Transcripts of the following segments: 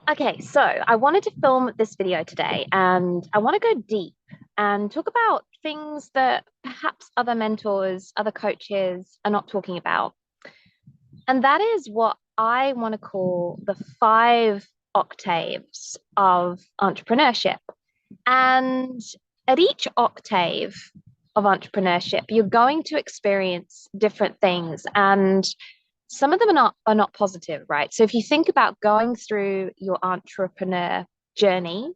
Okay, so I wanted to film this video today and I want to go deep and talk about things that perhaps other mentors, other coaches are not talking about. And that is what I want to call the five octaves of entrepreneurship. And at each octave of entrepreneurship, you're going to experience different things. And some of them are not positive, right? So if you think about going through your entrepreneur journey,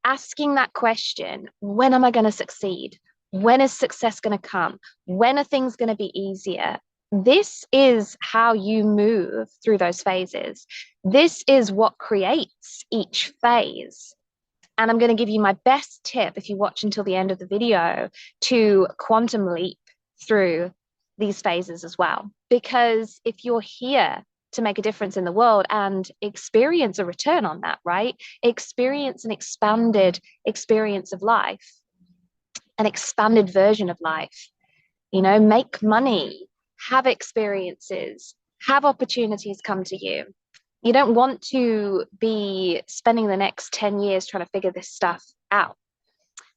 asking that question, when am I going to succeed? When is success going to come? When are things going to be easier? This is how you move through those phases. This is what creates each phase. And I'm going to give you my best tip if you watch until the end of the video to quantum leap through these phases as well. Because if you're here to make a difference in the world and experience a return on that, right? Experience an expanded experience of life, an expanded version of life, make money, have experiences, have opportunities come to you. You don't want to be spending the next 10 years trying to figure this stuff out.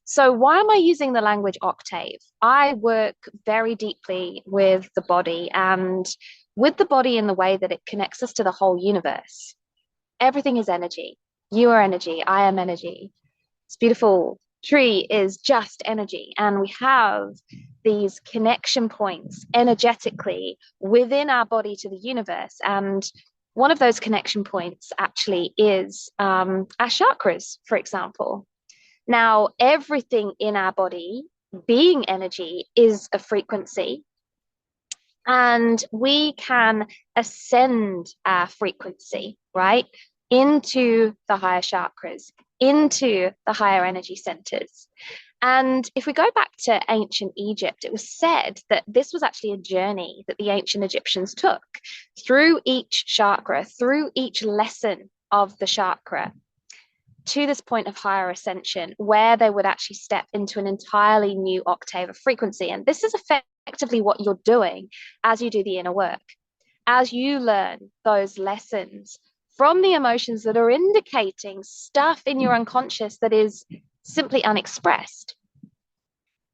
So, why am I using the language octave? I work very deeply with the body and with the body in the way that it connects us to the whole universe. Everything is energy. You are energy. I am energy. This beautiful tree is just energy. And we have these connection points energetically within our body to the universe. And one of those connection points actually is our chakras, for example. Now, everything in our body, being energy, is a frequency, and we can ascend our frequency, right, into the higher chakras, into the higher energy centers. And if we go back to ancient Egypt, it was said that this was actually a journey that the ancient Egyptians took through each chakra, through each lesson of the chakra, to this point of higher ascension, where they would actually step into an entirely new octave of frequency. And this is effectively what you're doing as you do the inner work, as you learn those lessons from the emotions that are indicating stuff in your unconscious that is simply unexpressed.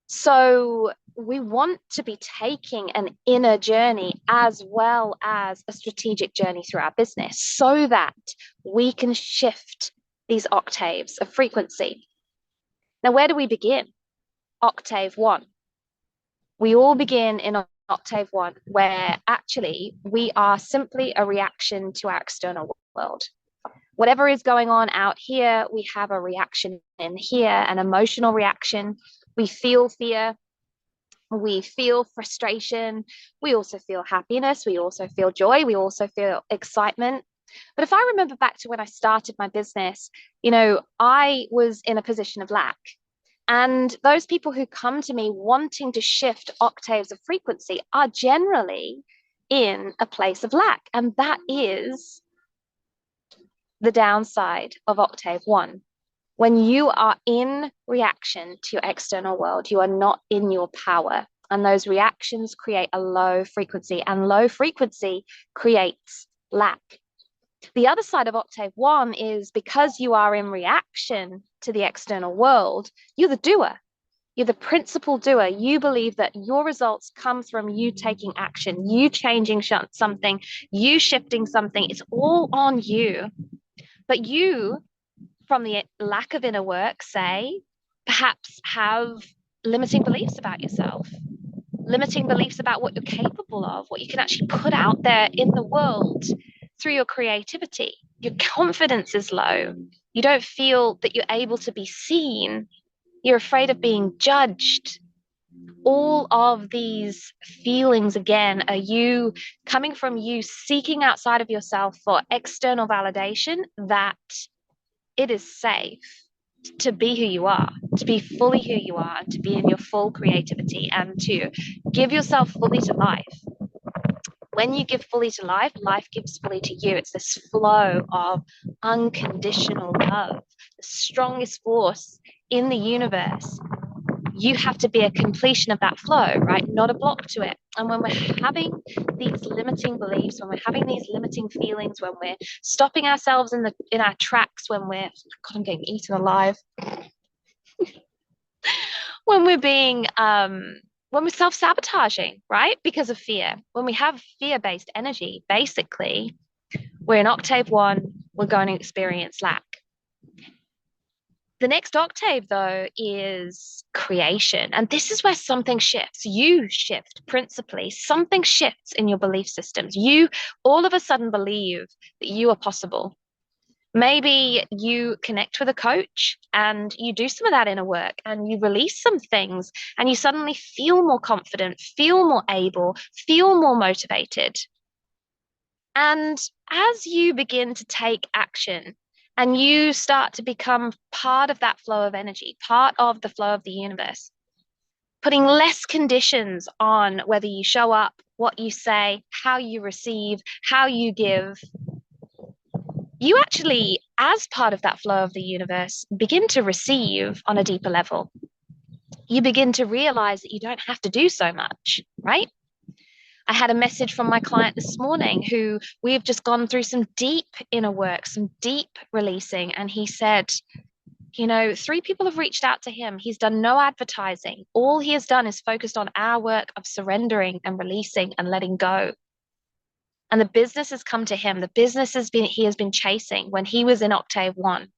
So we want to be taking an inner journey as well as a strategic journey through our business so that we can shift these octaves of frequency. Now, where do we begin? Octave one. We all begin in octave one, where actually we are simply a reaction to our external world. Whatever is going on out here, we have a reaction in here, an emotional reaction. We feel fear. We feel frustration. We also feel happiness. We also feel joy. We also feel excitement. But if I remember back to when I started my business, I was in a position of lack. And those people who come to me wanting to shift octaves of frequency are generally in a place of lack. And that is the downside of octave one. When you are in reaction to your external world, you are not in your power. And those reactions create a low frequency, and low frequency creates lack. The other side of octave one is because you are in reaction to the external world, you're the doer. You're the principal doer. You believe that your results come from you taking action, you changing something, you shifting something. It's all on you. But you, from the lack of inner work, say, perhaps have limiting beliefs about yourself, limiting beliefs about what you're capable of, what you can actually put out there in the world through your creativity. Your confidence is low. You don't feel that you're able to be seen. You're afraid of being judged. All of these feelings, again, are you coming from you seeking outside of yourself for external validation that it is safe to be who you are, to be fully who you are, to be in your full creativity, and to give yourself fully to life. When you give fully to life, life gives fully to you. It's this flow of unconditional love, the strongest force in the universe. you have to be a completion of that flow, right? Not a block to it. And when we're having these limiting beliefs, when we're having these limiting feelings, when we're stopping ourselves in our tracks, when we're, God, I'm getting eaten alive. When we're being when we're self-sabotaging, right? Because of fear. When we have fear-based energy, basically, we're in octave 1, we're going to experience lack. The next octave, though, is creation. And this is where something shifts. You shift principally. Something shifts in your belief systems. You all of a sudden believe that you are possible. Maybe you connect with a coach and you do some of that inner work and you release some things and you suddenly feel more confident, feel more able, feel more motivated. And as you begin to take action and you start to become part of that flow of energy, part of the flow of the universe, putting less conditions on whether you show up, what you say, how you receive, how you give, you actually, as part of that flow of the universe, begin to receive on a deeper level. You begin to realize that you don't have to do so much, right? I had a message from my client this morning who we've just gone through some deep inner work, some deep releasing. And he said, 3 people have reached out to him. He's done no advertising. All he has done is focused on our work of surrendering and releasing and letting go. And the business has come to him. The business he has been chasing when he was in octave 1.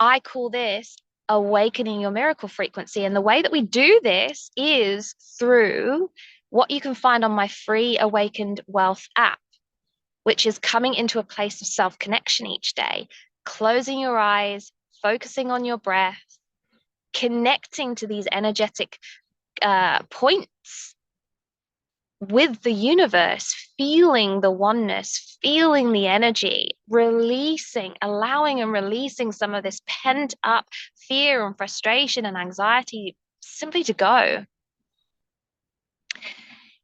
I call this awakening your miracle frequency. And the way that we do this is through what you can find on my free Awakened Wealth app, which is coming into a place of self-connection each day, closing your eyes, focusing on your breath, connecting to these energetic points with the universe, feeling the oneness, feeling the energy, releasing, allowing and releasing some of this pent up fear and frustration and anxiety simply to go.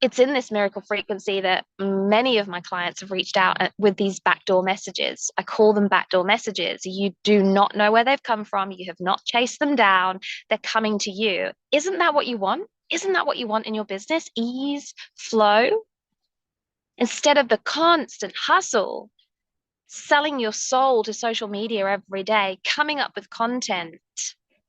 It's in this miracle frequency that many of my clients have reached out with these backdoor messages. I call them backdoor messages. You do not know where they've come from. You have not chased them down. They're coming to you. Isn't that what you want? Isn't that what you want in your business? Ease, flow, instead of the constant hustle, selling your soul to social media every day, coming up with content,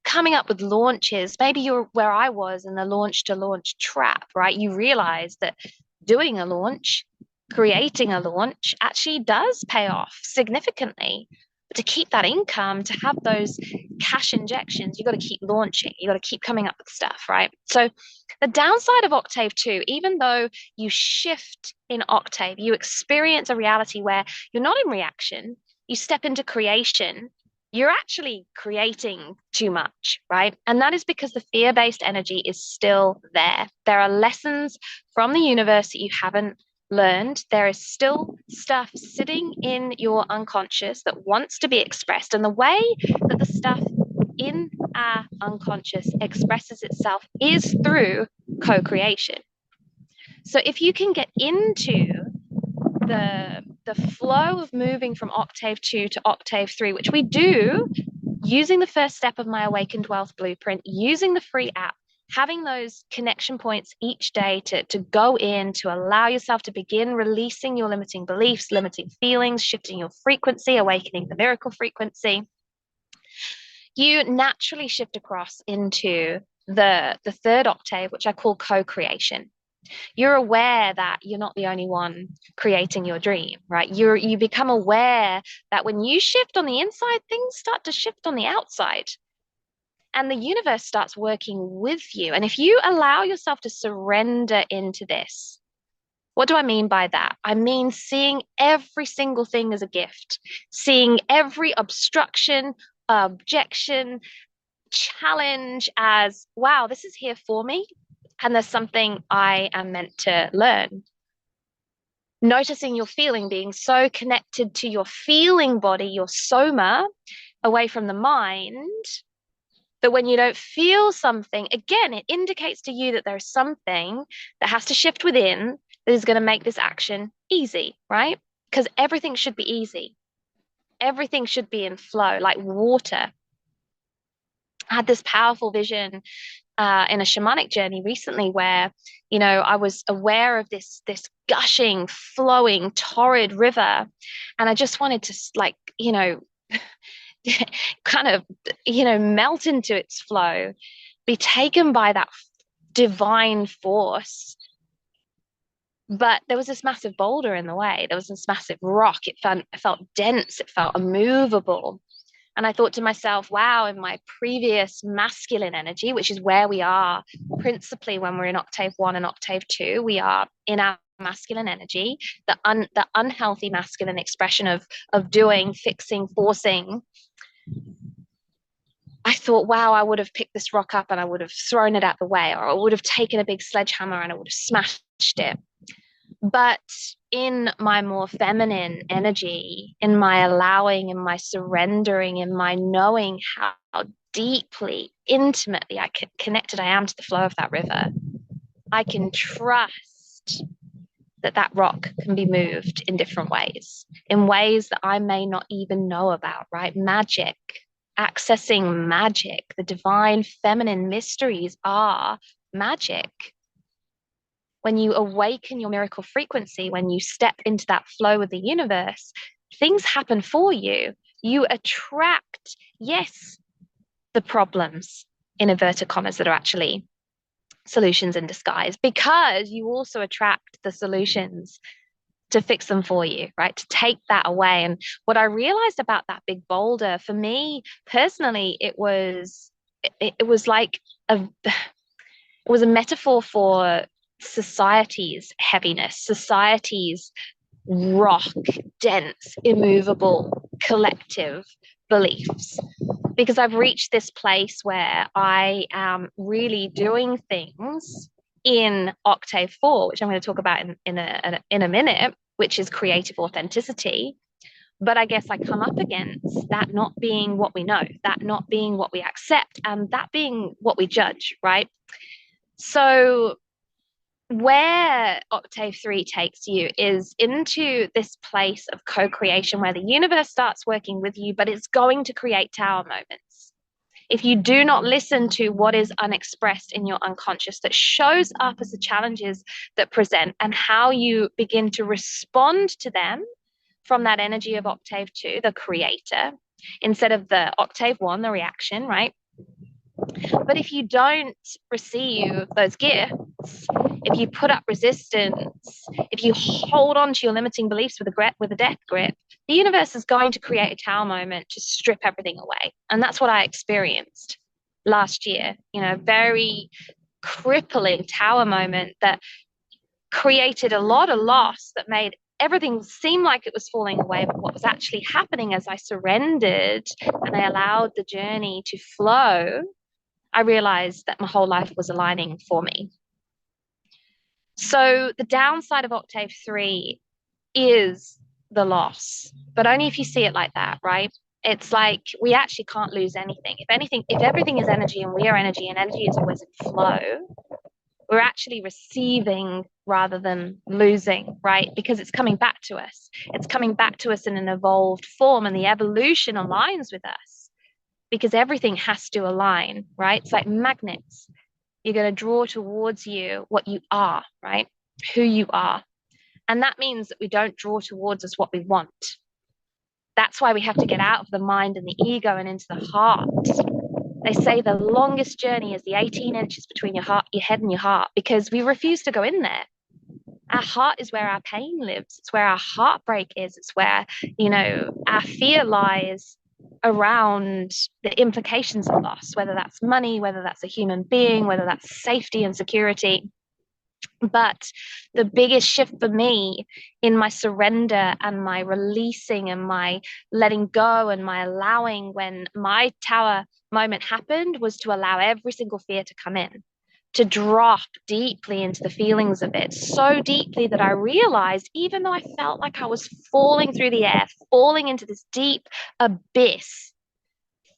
coming up with launches. Maybe you're where I was in the launch to launch trap, right? You realize that doing a launch, creating a launch actually does pay off significantly. But to keep that income, to have those cash injections, you got to keep launching. You got to keep coming up with stuff, right? So the downside of octave 2, even though you shift in octave, you experience a reality where you're not in reaction, you step into creation, you're actually creating too much, right? And that is because the fear-based energy is still there. There are lessons from the universe that you haven't learned. There is still stuff sitting in your unconscious that wants to be expressed. And the way that the stuff in our unconscious expresses itself is through co-creation. So if you can get into the flow of moving from octave 2 to octave 3, which we do using the first step of my Awakened Wealth Blueprint, using the free app, having those connection points each day to go in, to allow yourself to begin releasing your limiting beliefs, limiting feelings, shifting your frequency, awakening the miracle frequency, you naturally shift across into the third octave, which I call co-creation. You're aware that you're not the only one creating your dream, right? You become aware that when you shift on the inside, things start to shift on the outside. And the universe starts working with you. And if you allow yourself to surrender into this, what do I mean by that? I mean seeing every single thing as a gift, seeing every obstruction, objection, challenge as, wow, this is here for me. And there's something I am meant to learn. Noticing your feeling, being so connected to your feeling body, your soma, away from the mind, that when you don't feel something, again, it indicates to you that there's something that has to shift within that is going to make this action easy, right? Because everything should be easy. Everything should be in flow, like water. I had this powerful vision in a shamanic journey recently where, I was aware of this gushing, flowing, torrid river, and I just wanted to kind of, melt into its flow, be taken by that divine force. But there was this massive boulder in the way. There was this massive rock. It felt dense. It felt immovable. And I thought to myself, wow, in my previous masculine energy, which is where we are principally when we're in octave 1 and octave 2, we are in our masculine energy, the unhealthy masculine expression of doing, fixing, forcing. I thought, wow, I would have picked this rock up and I would have thrown it out the way, or I would have taken a big sledgehammer and I would have smashed it. But in my more feminine energy, in my allowing, in my surrendering, in my knowing how deeply, intimately connected I am to the flow of that river, I can trust that rock can be moved in different ways, in ways that I may not even know about, right? Magic, accessing magic, the divine feminine mysteries are magic. When you awaken your miracle frequency, when you step into that flow with the universe, things happen for you. You attract, yes, the problems, in inverted commas, that are actually solutions in disguise, because you also attract the solutions to fix them for you, right? To take that away. And what I realized about that big boulder, for me personally, it was like it was a metaphor for society's heaviness, society's rock, dense, immovable, collective beliefs. Because I've reached this place where I am really doing things in octave 4, which I'm going to talk about in a minute, which is creative authenticity. But I guess I come up against that not being what we know, that not being what we accept, and that being what we judge, right? So where octave 3 takes you is into this place of co-creation where the universe starts working with you, but it's going to create tower moments. If you do not listen to what is unexpressed in your unconscious that shows up as the challenges that present, and how you begin to respond to them from that energy of octave 2, the creator, instead of the octave 1, the reaction, right? But if you don't receive those gifts, if you put up resistance, if you hold on to your limiting beliefs with a death grip, the universe is going to create a tower moment to strip everything away. And that's what I experienced last year, very crippling tower moment that created a lot of loss, that made everything seem like it was falling away. But what was actually happening as I surrendered and I allowed the journey to flow, I realized that my whole life was aligning for me. So the downside of octave 3 is the loss, but only if you see it like that, right? It's like we actually can't lose anything. If everything is energy and we are energy and energy is always in flow, we're actually receiving rather than losing, right? Because it's coming back to us. It's coming back to us in an evolved form, and the evolution aligns with us because everything has to align, right? It's like magnets. You're going to draw towards you what you are, right? Who you are. And that means that we don't draw towards us what we want. That's why we have to get out of the mind and the ego and into the heart. They say the longest journey is the 18 inches between your head and your heart, because we refuse to go in there. Our heart is where our pain lives. It's where our heartbreak is. It's where, our fear lies around the implications of loss, whether that's money, whether that's a human being, whether that's safety and security. But the biggest shift for me in my surrender and my releasing and my letting go and my allowing when my tower moment happened was to allow every single fear to come in, to drop deeply into the feelings of it, so deeply that I realized, even though I felt like I was falling through the air, falling into this deep abyss,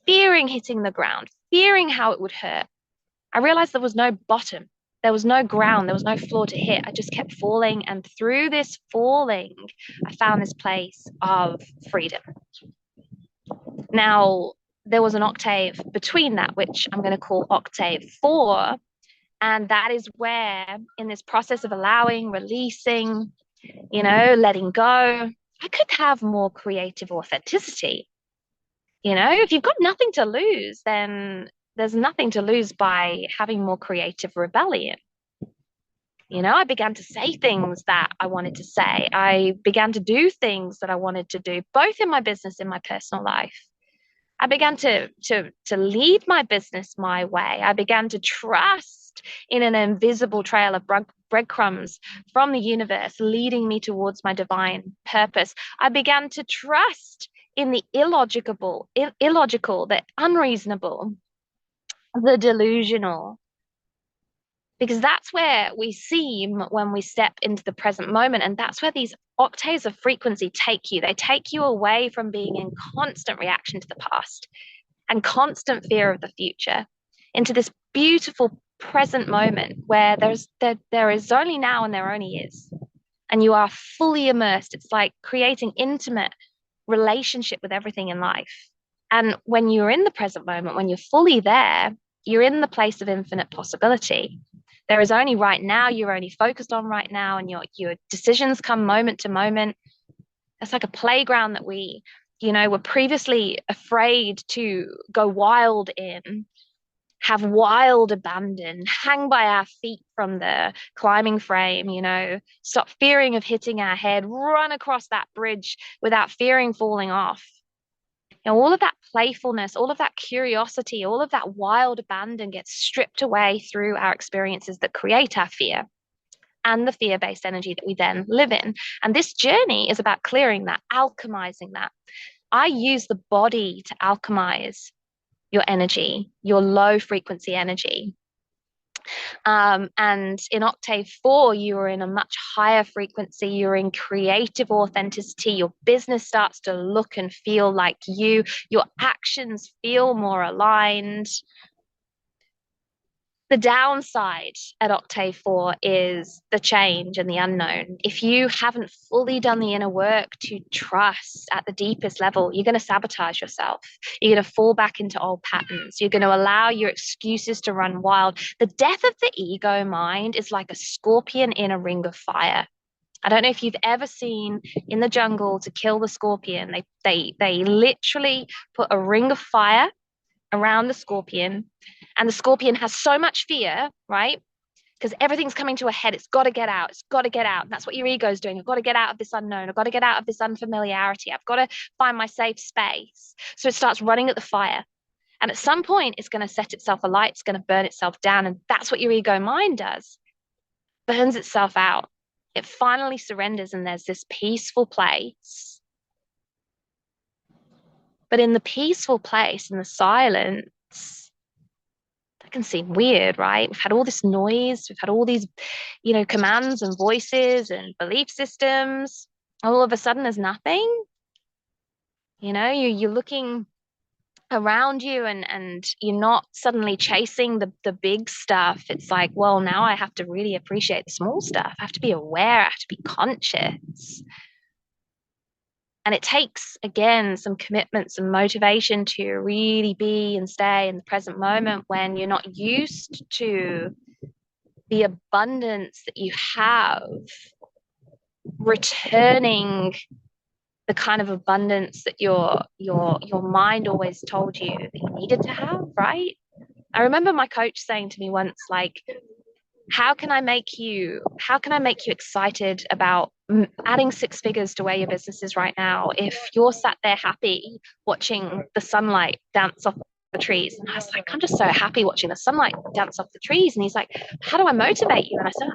fearing hitting the ground, fearing how it would hurt, I realized there was no bottom. There was no ground. There was no floor to hit. I just kept falling. And through this falling, I found this place of freedom. Now, there was an octave between that, which I'm going to call Octave 4. And that is where, in this process of allowing, releasing, letting go, I could have more creative authenticity. If you've got nothing to lose, then there's nothing to lose by having more creative rebellion. I began to say things that I wanted to say. I began to do things that I wanted to do, both in my business and my personal life. I began to lead my business my way. I began to trust in an invisible trail of breadcrumbs from the universe leading me towards my divine purpose. I began to trust in the illogical, the unreasonable, the delusional, because that's where we seem when we step into the present moment. And that's where these octaves of frequency take you. They take you away from being in constant reaction to the past and constant fear of the future into this beautiful present moment where there is only now and there only is. And you are fully immersed. It's like creating intimate relationship with everything in life. And when you're in the present moment, when you're fully there, you're in the place of infinite possibility. There is only right now, you're only focused on right now, and your decisions come moment to moment. It's like a playground that we, were previously afraid to go wild in, have wild abandon, hang by our feet from the climbing frame, stop fearing of hitting our head, run across that bridge without fearing falling off. All of that playfulness, all of that curiosity, all of that wild abandon gets stripped away through our experiences that create our fear and the fear-based energy that we then live in. And this journey is about clearing that, alchemizing that. I use the body to alchemize your energy, your low frequency energy. And in Octave 4, you are in a much higher frequency. You're in creative authenticity. Your business starts to look and feel like you. Your actions feel more aligned. The downside at Octave 4 is the change and the unknown. If you haven't fully done the inner work to trust at the deepest level, you're going to sabotage yourself. You're going to fall back into old patterns. You're going to allow your excuses to run wild. The death of the ego mind is like a scorpion in a ring of fire. I don't know if you've ever seen in the jungle to kill the scorpion. They literally put a ring of fire around the scorpion, and the scorpion has so much fear, right? Because everything's coming to a head. It's got to get out. It's got to get out. And that's what your ego is doing. I've got to get out of this unknown. I've got to get out of this unfamiliarity. I've got to find my safe space. So it starts running at the fire. And at some point, it's going to set itself alight. It's going to burn itself down. And that's what your ego mind does. Burns itself out. It finally surrenders, and there's this peaceful place. But in the peaceful place, in the silence, that can seem weird, right? We've had all this noise, we've had all these, commands and voices and belief systems. All of a sudden, there's nothing. You're looking around you, and you're not suddenly chasing the big stuff. It's like, well, now I have to really appreciate the small stuff. I have to be aware, I have to be conscious. And it takes, again, some commitment, some motivation to really be and stay in the present moment when you're not used to the abundance that you have, returning the kind of abundance that your mind always told you that you needed to have, right? I remember my coach saying to me once, like, how can I make you excited about adding 6 figures to where your business is right now if you're sat there happy watching the sunlight dance off the trees? And I was like, I'm just so happy watching the sunlight dance off the trees. And he's like, how do I motivate you? And I said,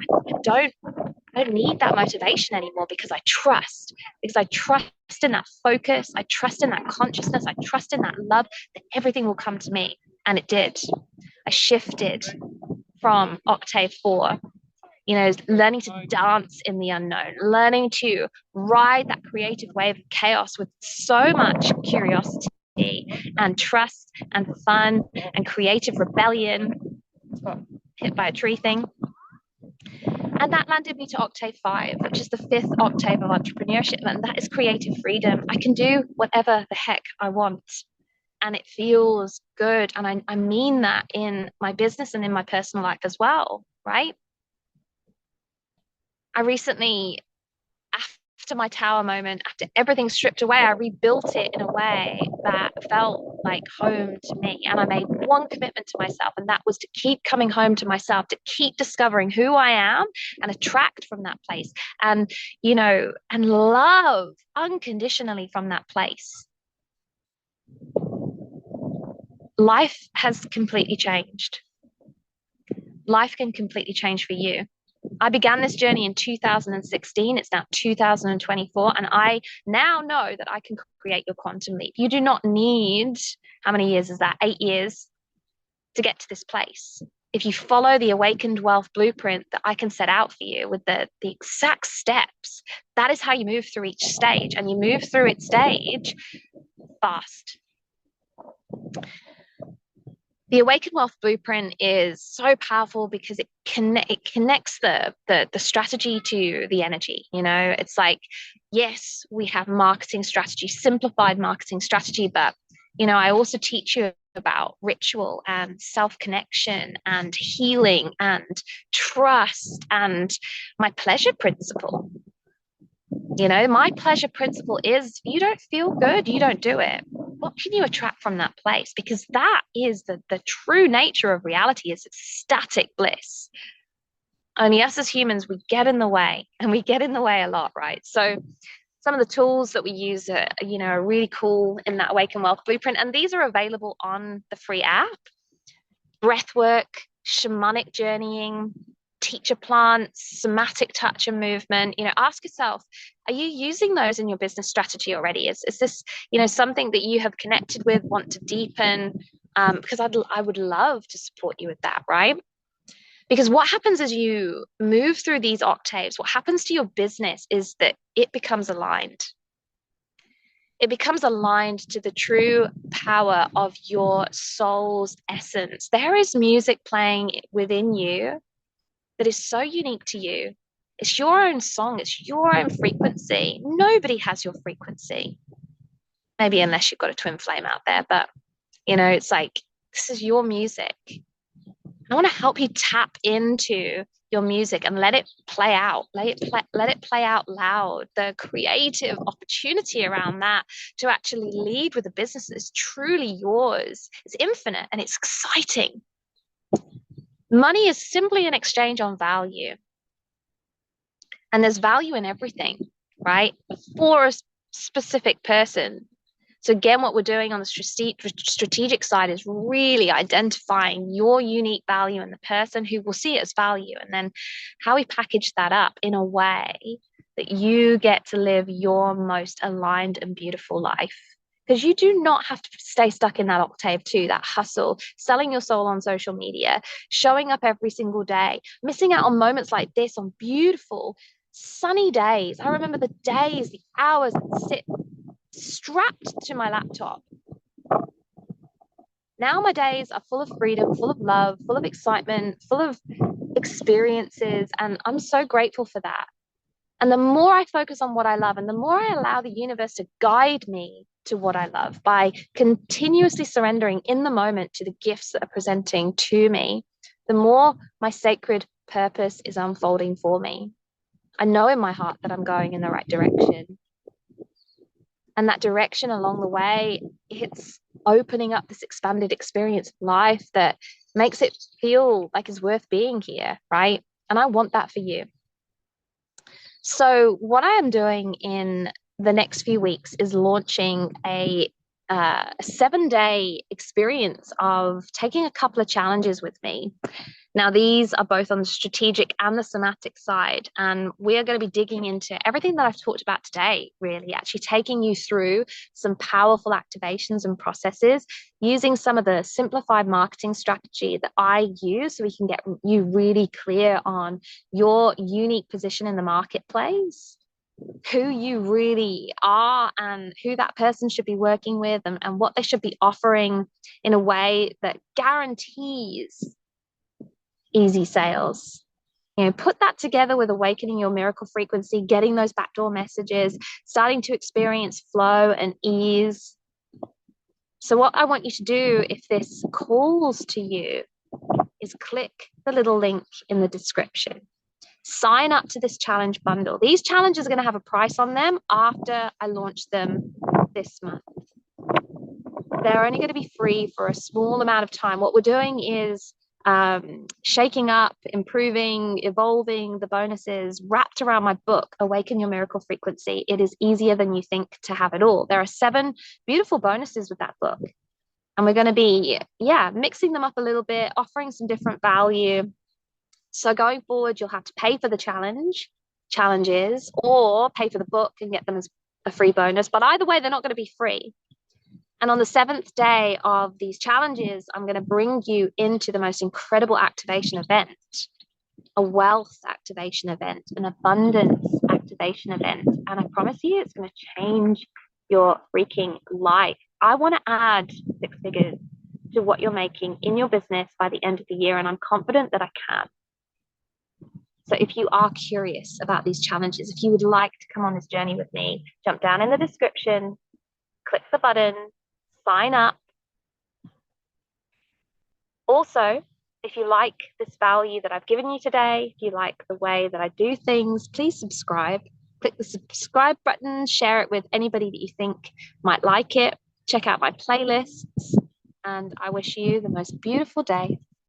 I don't need that motivation anymore, because I trust in that focus. I trust in that consciousness. I trust in that love that everything will come to me. And it did. I shifted from Octave 4, learning to dance in the unknown, learning to ride that creative wave of chaos with so much curiosity and trust and fun and creative rebellion. Hit by a tree thing. And that landed me to Octave 5, which is the 5th octave of entrepreneurship. And that is creative freedom. I can do whatever the heck I want. and it feels good. And I mean that in my business and in my personal life as well, right? I recently, after my tower moment, after everything stripped away, I rebuilt it in a way that felt like home to me. And I made one commitment to myself, and that was to keep coming home to myself, to keep discovering who I am and attract from that place. And, and love unconditionally from that place. Life has completely changed. Life can completely change for you. I began this journey in 2016. It's now 2024. And I now know that I can create your quantum leap. You do not need, how many years is that? 8 years to get to this place. If you follow the awakened wealth blueprint that I can set out for you with the exact steps, that is how you move through each stage. And you move through each stage fast. The Awakened Wealth Blueprint is so powerful because it connects the strategy to the energy. It's like, yes, we have marketing strategy, simplified marketing strategy, but I also teach you about ritual and self-connection and healing and trust and my pleasure principle. My pleasure principle is you don't feel good, you don't do it. What can you attract from that place? Because that is the true nature of reality, is static bliss. Only us as humans, we get in the way, and we get in the way a lot, right? So some of the tools that we use are really cool in that Awaken Wealth Blueprint, and these are available on the free app. Breathwork, shamanic journeying, teacher plants, somatic touch and movement. Ask yourself, are you using those in your business strategy already? Is this, something that you have connected with, want to deepen? Because I would love to support you with that, right? Because what happens as you move through these octaves, what happens to your business is that it becomes aligned. It becomes aligned to the true power of your soul's essence. There is music playing within you that is so unique to you. It's your own song, it's your own frequency. Nobody has your frequency. Maybe unless you've got a twin flame out there, but it's like, this is your music. I want to help you tap into your music and let it play out. Let it play out loud. The creative opportunity around that to actually lead with a business that is truly yours. It's infinite and it's exciting. Money is simply an exchange on value. And there's value in everything, right? For a specific person. So again, what we're doing on the strategic side is really identifying your unique value in the person who will see it as value, and then how we package that up in a way that you get to live your most aligned and beautiful life. Because you do not have to stay stuck in that octave two, that hustle, selling your soul on social media, showing up every single day, missing out on moments like this, on beautiful, sunny days. I remember the days, the hours I'd sit strapped to my laptop. Now my days are full of freedom, full of love, full of excitement, full of experiences, and I'm so grateful for that. And the more I focus on what I love, and the more I allow the universe to guide me to what I love by continuously surrendering in the moment to the gifts that are presenting to me, the more my sacred purpose is unfolding for me. I know in my heart that I'm going in the right direction. And that direction along the way, it's opening up this expanded experience of life that makes it feel like it's worth being here, right? And I want that for you. So what I am doing in the next few weeks is launching a 7-day experience of taking a couple of challenges with me. Now, these are both on the strategic and the somatic side, and we are going to be digging into everything that I've talked about today, really, actually taking you through some powerful activations and processes, using some of the simplified marketing strategy that I use so we can get you really clear on your unique position in the marketplace, who you really are and who that person should be working with, and what they should be offering in a way that guarantees easy sales. Put that together with awakening your miracle frequency, getting those backdoor messages, starting to experience flow and ease, So what I want you to do, if this calls to you, is click the little link in the description. Sign up to this challenge bundle. These challenges are going to have a price on them after I launch them this month. They're only going to be free for a small amount of time. What we're doing is shaking up, improving, evolving the bonuses wrapped around my book, Awaken Your Miracle Frequency. It is easier than you think to have it all. There are 7 beautiful bonuses with that book. And we're going to be, mixing them up a little bit, offering some different value. So going forward, you'll have to pay for the challenges, or pay for the book and get them as a free bonus. But either way, they're not going to be free. And on the 7th day of these challenges, I'm going to bring you into the most incredible activation event, a wealth activation event, an abundance activation event. And I promise you, it's going to change your freaking life. I want to add 6 figures to what you're making in your business by the end of the year, and I'm confident that I can. So if you are curious about these challenges, if you would like to come on this journey with me, jump down in the description, click the button, sign up. Also, if you like this value that I've given you today, if you like the way that I do things, please subscribe. Click the subscribe button, share it with anybody that you think might like it. Check out my playlists, and I wish you the most beautiful day.